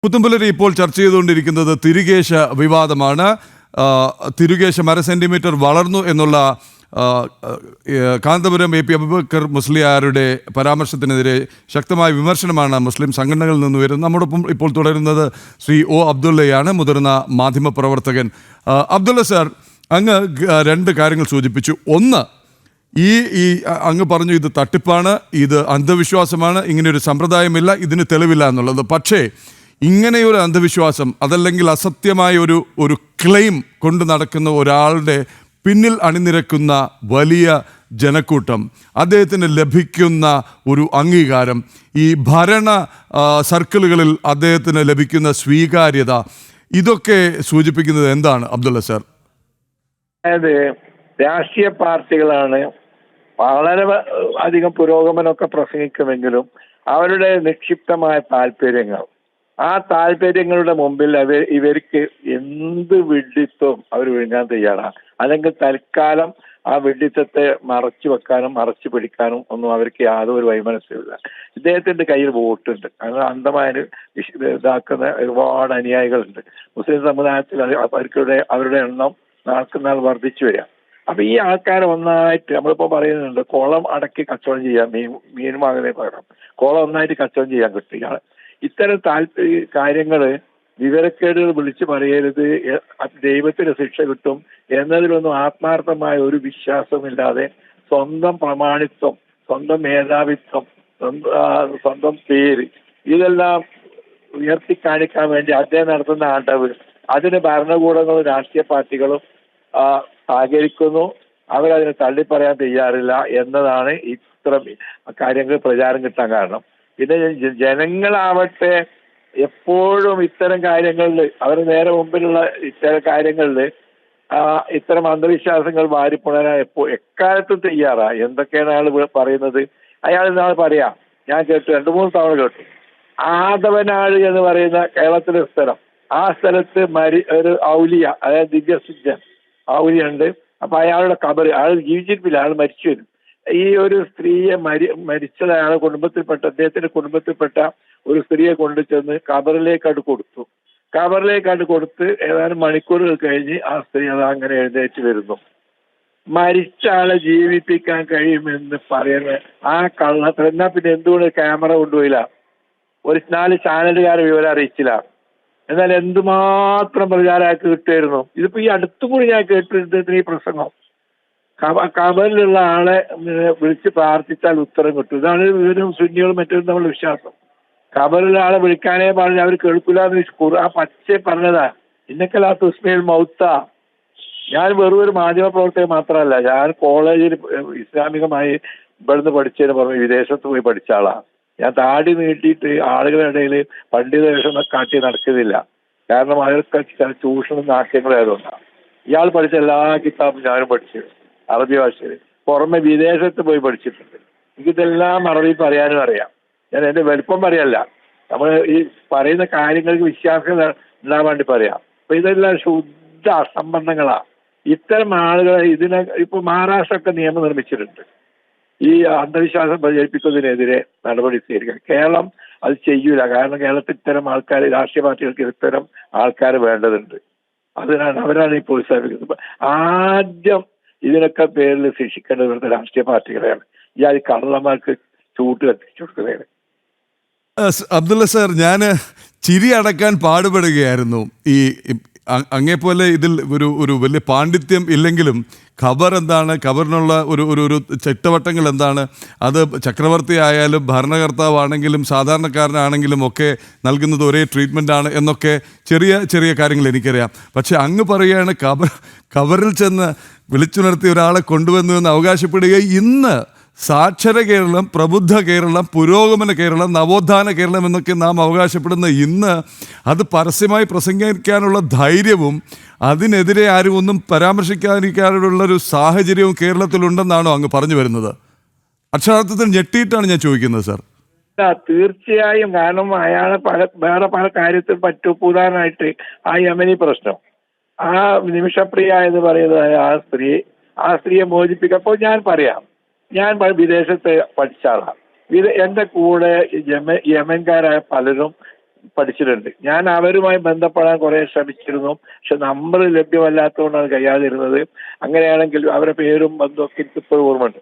പുത്തുമ്പലരി ഇപ്പോൾ ചർച്ച ചെയ്തുകൊണ്ടിരിക്കുന്നത് തിരുകേശ വിവാദമാണ്. തിരുകേശം 1/2 സെന്റിമീറ്റർ വളർന്നു എന്നുള്ള ആ, കാന്തപുരം AP അബൂബക്കർ മുസ്ലിയാരുടെ പരാമർശത്തിനെതിരെ ശക്തമായ വിമർശനമാണ് മുസ്ലിം സംഘടനകളിൽ നിന്ന് വരുന്നത്. നമ്മോടൊപ്പം ഇപ്പോൾ തുടരുന്നത് ശ്രീ O. അബ്ദുള്ളയാണ്, മുതിർന്ന മാധ്യമപ്രവർത്തകൻ. അബ്ദുള്ള സാർ, അങ്ങ് രണ്ട് കാര്യങ്ങൾ സൂചിപ്പിച്ചു. ഒന്ന്, ഈ ഈ അങ്ങ് പറഞ്ഞു ഇത് തട്ടിപ്പാണ്, ഇത് അന്ധവിശ്വാസമാണ്, ഇങ്ങനെയൊരു സമ്പ്രദായമില്ല, ഇതിന് തെളിവില്ല എന്നുള്ളത്. പക്ഷേ ഇങ്ങനെയൊരു അന്ധവിശ്വാസം അതല്ലെങ്കിൽ അസത്യമായ ഒരു ക്ലെയിം കൊണ്ട് നടക്കുന്ന ഒരാളുടെ പിന്നിൽ അണിനിരക്കുന്ന വലിയ ജനക്കൂട്ടം, അദ്ദേഹത്തിന് ലഭിക്കുന്ന ഒരു അംഗീകാരം, ഈ ഭരണ സർക്കിളുകളിൽ അദ്ദേഹത്തിന് ലഭിക്കുന്ന സ്വീകാര്യത, ഇതൊക്കെ സൂചിപ്പിക്കുന്നത് എന്താണ് അബ്ദുള്ള സാർ? അതായത് രാഷ്ട്രീയ പാർട്ടികളാണ് വളരെ അധികം പുരോഗമനമൊക്കെ പ്രസംഗിക്കുമെങ്കിലും അവരുടെ നിക്ഷിപ്തമായ താല്പര്യങ്ങൾ, ആ താല്പര്യങ്ങളുടെ മുമ്പിൽ ഇവർക്ക് എന്ത് വിഡ്ഢിത്വം അവർ വിഴുങ്ങാൻ തയ്യാറാണ്. അല്ലെങ്കിൽ തൽക്കാലം ആ വിഡ്ഢിത്തത്തെ മറച്ചു വെക്കാനും മറച്ചു പിടിക്കാനും ഒന്നും അവർക്ക് യാതൊരു വൈമനസ്യമില്ല. ഇദ്ദേഹത്തിന്റെ കയ്യിൽ വോട്ടുണ്ട്, അങ്ങനെ അന്ധമായ ഇതാക്കുന്ന ഒരുപാട് അനുയായികളുണ്ട്. മുസ്ലിം സമുദായത്തിൽ അവരുടെ എണ്ണം നാൾക്കുനാൾ വർദ്ധിച്ചു വരിക. അപ്പൊ ഈ ആൾക്കാരെ ഒന്നായിട്ട് നമ്മളിപ്പോ പറയുന്നുണ്ട്, കുളം അടക്കി കച്ചവടം ചെയ്യാം, മീൻ വാങ്ങുന്നതിന് പകരം കുളം ഒന്നായിട്ട് കച്ചവടം ചെയ്യാൻ കിട്ടുക. ഇത്തരം കാര്യങ്ങള് വിവരക്കേടുകൾ വിളിച്ചു പറയരുത്, ദൈവത്തിന് ശിക്ഷ കിട്ടും എന്നതിലൊന്നും ആത്മാർത്ഥമായ ഒരു വിശ്വാസമില്ലാതെ സ്വന്തം പ്രമാണിത്വം, സ്വന്തം മേധാവിത്വം, സ്വന്തം പേര്, ഇതെല്ലാം ഉയർത്തി കാണിക്കാൻ വേണ്ടി അദ്ദേഹം നടത്തുന്ന ആണ്ടവ്, അതിന് ഭരണകൂടങ്ങളും രാഷ്ട്രീയ പാർട്ടികളും സഹകരിക്കുന്നു. അവരതിനെ തള്ളിപ്പറയാൻ തയ്യാറില്ല എന്നതാണ് ഇത്തരം കാര്യങ്ങൾ പ്രചാരം കിട്ടാൻ കാരണം. പിന്നെ ജനങ്ങളാവട്ടെ എപ്പോഴും ഇത്തരം കാര്യങ്ങളിൽ, അവർ നേരെ മുമ്പിലുള്ള ഇത്തരം കാര്യങ്ങളിൽ ഇത്തരം അന്ധവിശ്വാസങ്ങൾ വാരിപ്പുണരാൻ എക്കാലത്തും തയ്യാറാ. എന്തൊക്കെയാണ് അയാൾ പറയുന്നത്? അയാൾ ഇന്നാൾ പറയാം, ഞാൻ കേട്ടു, 2-3 തവണ കേട്ടു, ആദവനാട് എന്ന് പറയുന്ന കേരളത്തിലെ സ്ഥലം, ആ സ്ഥലത്ത് ഒരു ഔലിയ, അതായത് ദിവ്യസിദ്ധൻ ഔലിയുണ്ട്. അപ്പൊ അയാളുടെ കബർ, അയാൾ ജീവിച്ചിരിപ്പില്ല, അയാൾ മരിച്ചു വരും. ഈ ഒരു സ്ത്രീയെ മരിച്ചത് അയാളുടെ കുടുംബത്തിൽപ്പെട്ട, അദ്ദേഹത്തിന്റെ കുടുംബത്തിൽപ്പെട്ട ഒരു സ്ത്രീയെ കൊണ്ടു ചെന്ന് കബറിലേക്കായിട്ട് കൊടുത്തു. കബറിലേക്കായിട്ട് കൊടുത്ത് ഏതാനും മണിക്കൂറുകൾ കഴിഞ്ഞ് ആ സ്ത്രീ അത് അങ്ങനെ എഴുന്നേറ്റ് വരുന്നു. മരിച്ച ആളെ ജീവിപ്പിക്കാൻ കഴിയുമെന്ന് പറയുന്ന ആ കള്ളത്തിൽ, എന്നാ പിന്നെ എന്തുകൊണ്ട് ക്യാമറ കൊണ്ടുപോയില്ല? ഒരു 4 ചാനലുകാരെ വിവരം അറിയിച്ചില്ല. എന്നാൽ എന്തുമാത്രം പ്രചാരമാക്കി കിട്ടുമായിരുന്നു. ഇതിപ്പോ ഈ അടുത്തുകൂടി ഞാൻ കേട്ടിരുന്ന ഈ പ്രസംഗം, കബറിലുള്ള ആളെ വിളിച്ച് പ്രാർത്ഥിച്ചാൽ ഉത്തരം കിട്ടും. ഇതാണ് ഇവരും സുന്നികളും മറ്റൊരു നമ്മുടെ വിശ്വാസം. കബറിലുള്ള ആളെ വിളിക്കാനേ പറഞ്ഞ് അവർ കേൾക്കില്ല എന്ന് ആ പച്ചയെ പറഞ്ഞതാ. ഇന്നക്കലാ തുസ്മയിൽ മൗത്ത. ഞാൻ വെറും ഒരു മാധ്യമ പ്രവർത്തകൻ മാത്രമല്ല, ഞാൻ കോളേജിൽ ഇസ്ലാമികമായി ഇവിടുന്ന് പഠിച്ചതിന് പുറമെ വിദേശത്ത് പോയി പഠിച്ച ആളാണ്. ഞാൻ താടി നീട്ടിയിട്ട് ആളുകളുടെ ഇടയിൽ പണ്ഡിത വേഷം കാട്ടി നടക്കുന്നില്ല. കാരണം അവർക്ക് ചില ചൂഷണം നാട്യങ്ങളും ആയതുകൊണ്ടാണ്. ഇയാൾ പഠിച്ച എല്ലാ കിതാബും ഞാനും പഠിച്ചു, അറബി ഭാഷയിൽ. പുറമെ വിദേശത്ത് പോയി പഠിച്ചിട്ടുണ്ട്. എനിക്കിതെല്ലാം അറബി പറയാനും അറിയാം. ഞാൻ എൻ്റെ വലിപ്പം പറയല്ല, നമ്മൾ ഈ പറയുന്ന കാര്യങ്ങൾക്ക് വിശ്വാസം ഉണ്ടാകാൻ വേണ്ടി പറയാം. അപ്പൊ ഇതെല്ലാം ശുദ്ധ അസംബന്ധങ്ങളാണ്. ഇത്തരം ആളുകളെ ഇപ്പൊ മഹാരാഷ്ട്ര ഒക്കെ നിയമം നിർമ്മിച്ചിട്ടുണ്ട് ഈ അന്ധവിശ്വാസം പ്രചരിപ്പിക്കുന്നതിനെതിരെ നടപടി സ്വീകരിക്കാൻ. കേരളം അത് ചെയ്യൂല. കാരണം കേരളത്തിൽ ഇത്തരം ആൾക്കാർ, രാഷ്ട്രീയ പാർട്ടികൾക്ക് ഇത്തരം ആൾക്കാർ വേണ്ടതുണ്ട്. അവരാണ് ഈ പ്രോത്സാഹിപ്പിക്കുന്നത്. ആദ്യം ഇതിനൊക്കെ പേരിൽ ശിക്ഷിക്കേണ്ടത് ഇവിടുത്തെ രാഷ്ട്രീയ പാർട്ടികളെയാണ്. ഈ കള്ളന്മാർക്ക് ചൂട്ട് കത്തിച്ചു കൊടുക്കുന്നതിന്. അബ്ദുള്ള സാർ, ഞാൻ ചിരി അടക്കാൻ പാടുപെടുകയായിരുന്നു. ഈ അങ്ങേപ്പോലെ ഇതിൽ ഒരു വലിയ പാണ്ഡിത്യം ഇല്ലെങ്കിലും ഖബർ എന്താണ്, ഖബറിനുള്ള ഒരു ചിട്ടവട്ടങ്ങൾ എന്താണ്, അത് ചക്രവർത്തി ആയാലും ഭരണകർത്താവാണെങ്കിലും സാധാരണക്കാരനാണെങ്കിലും ഒക്കെ നൽകുന്നത് ഒരേ ട്രീറ്റ്മെൻ്റ് ആണ് എന്നൊക്കെ ചെറിയ ചെറിയ കാര്യങ്ങൾ എനിക്കറിയാം. പക്ഷെ അങ്ങ് പറയുകയാണ് ഖബറിൽ ചെന്ന് വിളിച്ചുണർത്തി ഒരാളെ കൊണ്ടുവന്നു എന്ന് അവകാശപ്പെടുകയും ഇന്ന് സാക്ഷര കേരളം, പ്രബുദ്ധ കേരളം, പുരോഗമന കേരളം, നവോത്ഥാന കേരളം എന്നൊക്കെ നാം അവകാശപ്പെടുന്ന ഇന്ന് അത് പരസ്യമായി പ്രസംഗിക്കാനുള്ള ധൈര്യവും അതിനെതിരെ ആരും ഒന്നും പരാമർശിക്കാതിരിക്കാനുള്ളൊരു സാഹചര്യവും കേരളത്തിലുണ്ടെന്നാണോ അങ്ങ് പറഞ്ഞു വരുന്നത്? അക്ഷരാർത്ഥത്തിൽ ഞെട്ടിയിട്ടാണ് ഞാൻ ചോദിക്കുന്നത് സാർ. തീർച്ചയായും. കാരണം അയാളെ വേറെ പല കാര്യത്തിൽ പറ്റുപൂതാനായിട്ട് ആ യമനി പ്രശ്നം, ആ നിമിഷപ്രിയ എന്ന് പറയുന്നത് ആ സ്ത്രീയെ മോചിപ്പിക്കുക. അപ്പോൾ ഞാൻ പറയാം, ഞാൻ വിദേശത്ത് പഠിച്ച ആളാണ്. എൻ്റെ കൂടെ യമൻകാരായ പലരും പഠിച്ചിട്ടുണ്ട്. ഞാൻ അവരുമായി ബന്ധപ്പെടാൻ കുറെ ശ്രമിച്ചിരുന്നു, പക്ഷെ നമ്പർ ലഭ്യമല്ലാത്തതുകൊണ്ടാണ് കഴിയാതിരുന്നത്. അങ്ങനെയാണെങ്കിൽ അവരുടെ പേരും ബന്ധമൊക്കെ എനിക്ക് ഇപ്പോഴും ഓർമ്മയുണ്ട്.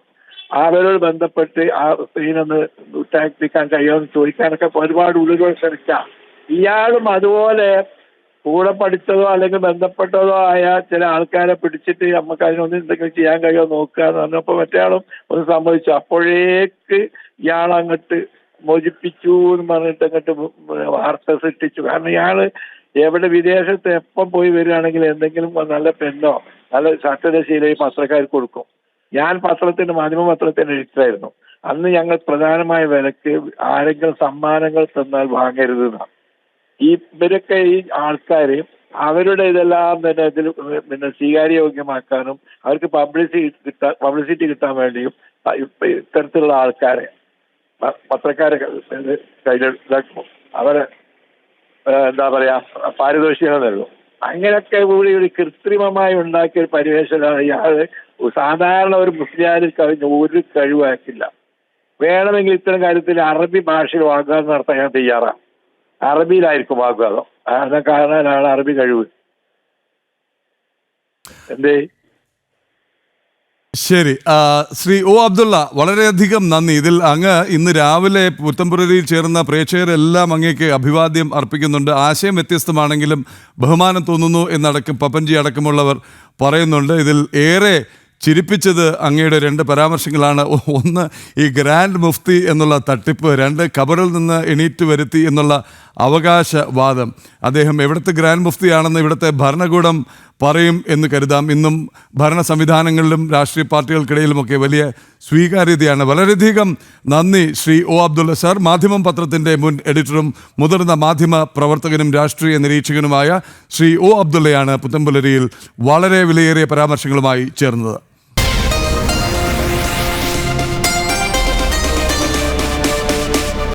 അവരോട് ബന്ധപ്പെട്ട് ആ സ്ത്രീനൊന്ന് വിട്ടാക്കിക്കാൻ കഴിയുമെന്ന് ചോദിക്കാനൊക്കെ ഒരുപാട് ഉള്ളിലൂടെ ശ്രമിക്കാം. ഇയാളും അതുപോലെ കൂടെ പഠിച്ചതോ അല്ലെങ്കിൽ ബന്ധപ്പെട്ടതോ ആയ ചില ആൾക്കാരെ പിടിച്ചിട്ട് നമുക്ക് അതിനൊന്നും എന്തെങ്കിലും ചെയ്യാൻ കഴിയുമോ നോക്കുക എന്ന് പറഞ്ഞപ്പോൾ മറ്റേയാളും ഒന്ന് സമ്മതിച്ചു. അപ്പോഴേക്ക് ഇയാളങ്ങോട്ട് മോചിപ്പിച്ചു എന്ന് പറഞ്ഞിട്ട് അങ്ങോട്ട് വാർത്ത സൃഷ്ടിച്ചു. കാരണം ഇയാള് എവിടെ വിദേശത്ത് എപ്പം പോയി വരികയാണെങ്കിൽ എന്തെങ്കിലും നല്ല പെന്നോ നല്ല ഷർട്ടിന്റെ പത്രക്കാർക്ക് കൊടുക്കും. ഞാൻ മാധ്യമ പത്രത്തിന്റെ എഡിറ്ററായിരുന്നു. അന്ന് ഞങ്ങൾ പ്രധാനമായ വിലക്ക് ആരെങ്കിലും സമ്മാനങ്ങൾ തന്നാൽ വാങ്ങരുത് എന്നാണ്. ഇവരൊക്കെ ഈ ആൾക്കാർ അവരുടെ ഇതെല്ലാം തന്നെ ഇതിൽ പിന്നെ സ്വീകാര്യയോഗ്യമാക്കാനും അവർക്ക് പബ്ലിസിറ്റി കിട്ടാൻ വേണ്ടിയും ഇത്തരത്തിലുള്ള ആൾക്കാരെ പത്രക്കാരെ കയ്യിലെടുക്കും. അവരെ എന്താ പറയാ പാരിതോഷികം നൽകും. അങ്ങനെയൊക്കെ കൂടി ഒരു കൃത്രിമമായി ഉണ്ടാക്കിയ ഒരു പരിവേഷമാണ് ഇയാള്. സാധാരണ ഒരു മുസ്ലിയാരിൽ കവിഞ്ഞ ഒരു കഴിവാക്കില്ല. വേണമെങ്കിൽ ഇത്തരം കാര്യത്തിൽ അറബി ഭാഷയിൽ വാഗ്ദാനം നടത്താൻ ഞാൻ തയ്യാറാണ്. അറബിയിലായിരിക്കും വാഗ്ദാനം. കാരണം അറബി കഴിവ്. എന്തേ? ശരി, ശ്രീ ഒ അബ്ദുള്ള, വളരെയധികം നന്ദി. ഇതിൽ അങ്ങ് ഇന്ന് രാവിലെ പുത്തമ്പുരയിൽ ചേർന്ന പ്രേക്ഷകരെല്ലാം അങ്ങേക്ക് അഭിവാദ്യം അർപ്പിക്കുന്നുണ്ട്. ആശയം വ്യത്യസ്തമാണെങ്കിലും ബഹുമാനം തോന്നുന്നു എന്നടക്കം പപ്പൻജി അടക്കമുള്ളവർ പറയുന്നുണ്ട്. ഇതിൽ ഏറെ ചിരിപ്പിച്ചത് അങ്ങയുടെ 2 പരാമർശങ്ങളാണ്. ഒന്ന്, ഈ ഗ്രാൻഡ് മുഫ്തി എന്നുള്ള തട്ടിപ്പ്. 2, ഖബറിൽ നിന്ന് എണീറ്റ് വരുത്തി എന്നുള്ള അവകാശവാദം. അദ്ദേഹം എവിടുത്തെ ഗ്രാൻഡ് മുഫ്തിയാണെന്ന് ഇവിടുത്തെ ഭരണകൂടം പറയും എന്ന് കരുതാം. ഇന്നും ഭരണ സംവിധാനങ്ങളിലും രാഷ്ട്രീയ പാർട്ടികൾക്കിടയിലുമൊക്കെ വലിയ സ്വീകാര്യതയാണ്. വളരെയധികം നന്ദി ശ്രീ ഒ അബ്ദുള്ള സാർ. മാധ്യമം പത്രത്തിൻ്റെ മുൻ എഡിറ്ററും മുതിർന്ന മാധ്യമ പ്രവർത്തകനും രാഷ്ട്രീയ നിരീക്ഷകനുമായ ശ്രീ ഒ അബ്ദുള്ളയാണ് പുത്തമ്പുലരിയിൽ വളരെ വിലയേറിയ പരാമർശങ്ങളുമായി ചേർന്നത്.